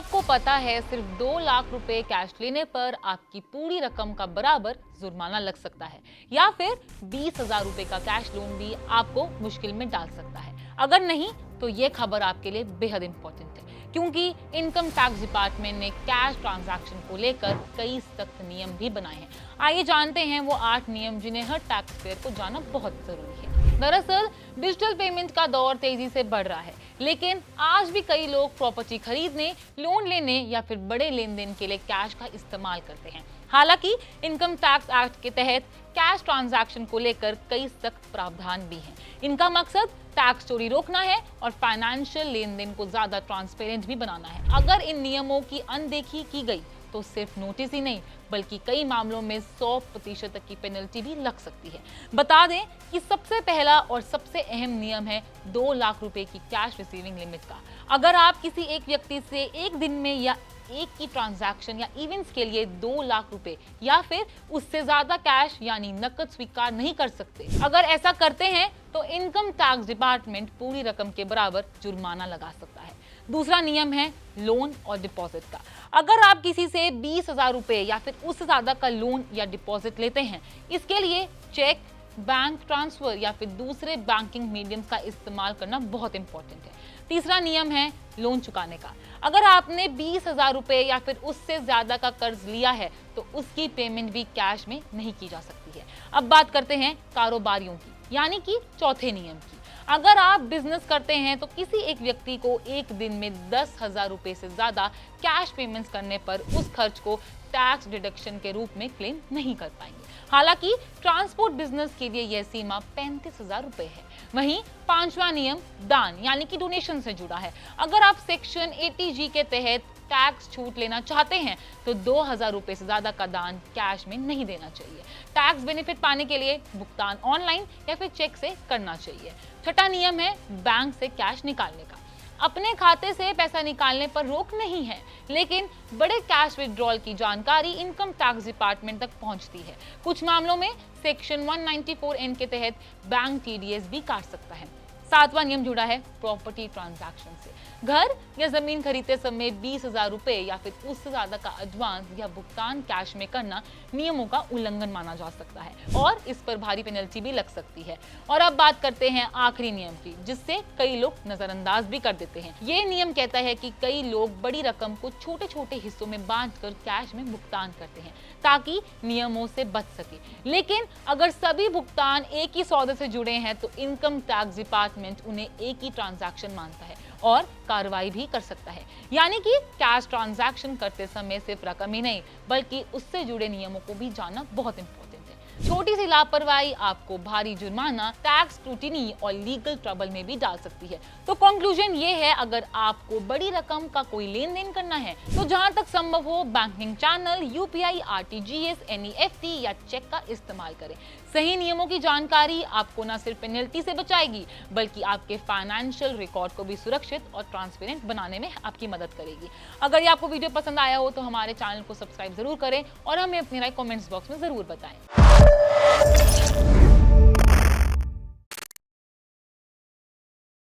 आपको पता है सिर्फ 2 लाख रुपए कैश लेने पर आपकी पूरी रकम का बराबर जुर्माना लग सकता है या फिर 20,000 रुपए का कैश लोन भी आपको मुश्किल में डाल सकता है। अगर नहीं तो ये खबर आपके लिए बेहद इंपॉर्टेंट है क्योंकि इनकम टैक्स डिपार्टमेंट ने कैश ट्रांजैक्शन को लेकर कई सख्त नियम भी बनाए हैं। आइए जानते हैं वो 8 नियम जिन्हें हर टैक्स पेयर को जानना बहुत जरूरी है। दरअसल डिजिटल पेमेंट का दौर तेजी से बढ़ रहा है, लेकिन आज भी कई लोग प्रॉपर्टी खरीदने, लोन लेने या फिर बड़े लेन देन के लिए कैश का इस्तेमाल करते हैं। हालांकि इनकम टैक्स एक्ट के तहत कैश ट्रांजैक्शन को लेकर कई सख्त प्रावधान भी हैं। इनका मकसद टैक्स चोरी रोकना है और फाइनेंशियल लेन देन को ज्यादा ट्रांसपेरेंट भी बनाना है। अगर इन नियमों की अनदेखी की गई तो सिर्फ नोटिस ही नहीं बल्कि कई मामलों में 100% तक की पेनल्टी भी लग सकती है। बता दें कि सबसे पहला और सबसे अहम नियम है 2 लाख रुपए की कैश रिसीविंग लिमिट का। अगर आप किसी एक व्यक्ति से एक दिन में या एक की ट्रांजैक्शन या इवेंट्स के लिए 2 लाख रुपए या फिर उससे ज्यादा कैश यानी नकद स्वीकार नहीं कर सकते, अगर ऐसा करते हैं तो इनकम टैक्स डिपार्टमेंट पूरी रकम के बराबर जुर्माना लगा सकता है। दूसरा नियम है लोन और डिपॉजिट का। अगर आप किसी से 20,000 रुपए या फिर उससे ज्यादा का लोन या डिपॉजिट लेते हैं, इसके लिए चेक, बैंक ट्रांसफर या फिर दूसरे बैंकिंग मीडियम्स का इस्तेमाल करना बहुत इंपॉर्टेंट है। तीसरा नियम है लोन चुकाने का। अगर आपने 20,000 रुपए या फिर उससे ज्यादा का कर्ज लिया है तो उसकी पेमेंट भी कैश में नहीं की जा सकती है। अब बात करते हैं कारोबारियों की, यानी कि चौथे नियम की। अगर आप बिजनेस करते हैं तो किसी एक व्यक्ति को एक दिन में 10,000 रुपए से ज्यादा कैश पेमेंट्स करने पर उस खर्च को टैक्स डिडक्शन के रूप में क्लेम नहीं कर पाएंगे। हालांकि ट्रांसपोर्ट बिजनेस के लिए यह सीमा 35,000 रुपए है। वहीं 5वां नियम दान यानी कि डोनेशन से जुड़ा है। अगर आप सेक्शन 80G के तहत टैक्स छूट लेना चाहते हैं तो 2,000 रुपए से ज्यादा का दान कैश में नहीं देना चाहिए। टैक्स बेनिफिट पाने के लिए भुगतान ऑनलाइन या फिर चेक से करना चाहिए। छठा नियम है बैंक से कैश निकालने का। अपने खाते से पैसा निकालने पर रोक नहीं है, लेकिन बड़े कैश विड्रॉल की जानकारी इनकम टैक्स डिपार्टमेंट तक पहुंचती है। कुछ मामलों में सेक्शन 194N के तहत बैंक TDS भी काट सकता है। 7वां नियम जुड़ा है प्रॉपर्टी ट्रांजैक्शन से। घर या जमीन खरीदते समय 20,000 रुपए या फिर उससे ज्यादा का एडवांस या भुगतान कैश में करना नियमों का उल्लंघन माना जा सकता है और इस पर भारी पेनल्टी भी लग सकती है। और अब बात करते हैं आखिरी नियम की, जिससे कई लोग नजरअंदाज भी कर देते हैं। ये नियम कहता है कि कई लोग बड़ी रकम को छोटे छोटे हिस्सों में बांटकर कैश में भुगतान करते हैं ताकि नियमों से बच सके। लेकिन अगर सभी भुगतान एक ही सौदे से जुड़े हैं तो इनकम टैक्स डिपार्टमेंट उन्हें एक ही ट्रांजैक्शन मानता है और कार्रवाई भी कर सकता है। यानी कि कैश ट्रांजैक्शन करते समय सिर्फ रकम ही नहीं बल्कि उससे जुड़े नियमों को भी जानना बहुत इंपॉर्टेंट है। छोटी सी लापरवाही आपको भारी जुर्माना, टैक्स स्क्रूटिनी और लीगल ट्रबल में भी डाल सकती है। तो कंक्लूजन ये है, अगर आपको बड़ी रकम का कोई लेन देन करना है तो जहां तक संभव हो banking channel, UPI, RTGS, NEFT या चेक का इस्तेमाल करें। सही नियमों की जानकारी आपको न सिर्फ पेनल्टी से बचाएगी बल्कि आपके फाइनेंशियल रिकॉर्ड को भी सुरक्षित और ट्रांसपेरेंट बनाने में आपकी मदद करेगी। अगर ये आपको वीडियो पसंद आया हो तो हमारे चैनल को सब्सक्राइब जरूर करें और हमें अपनी राय कमेंट्स बॉक्स में जरूर बताएं।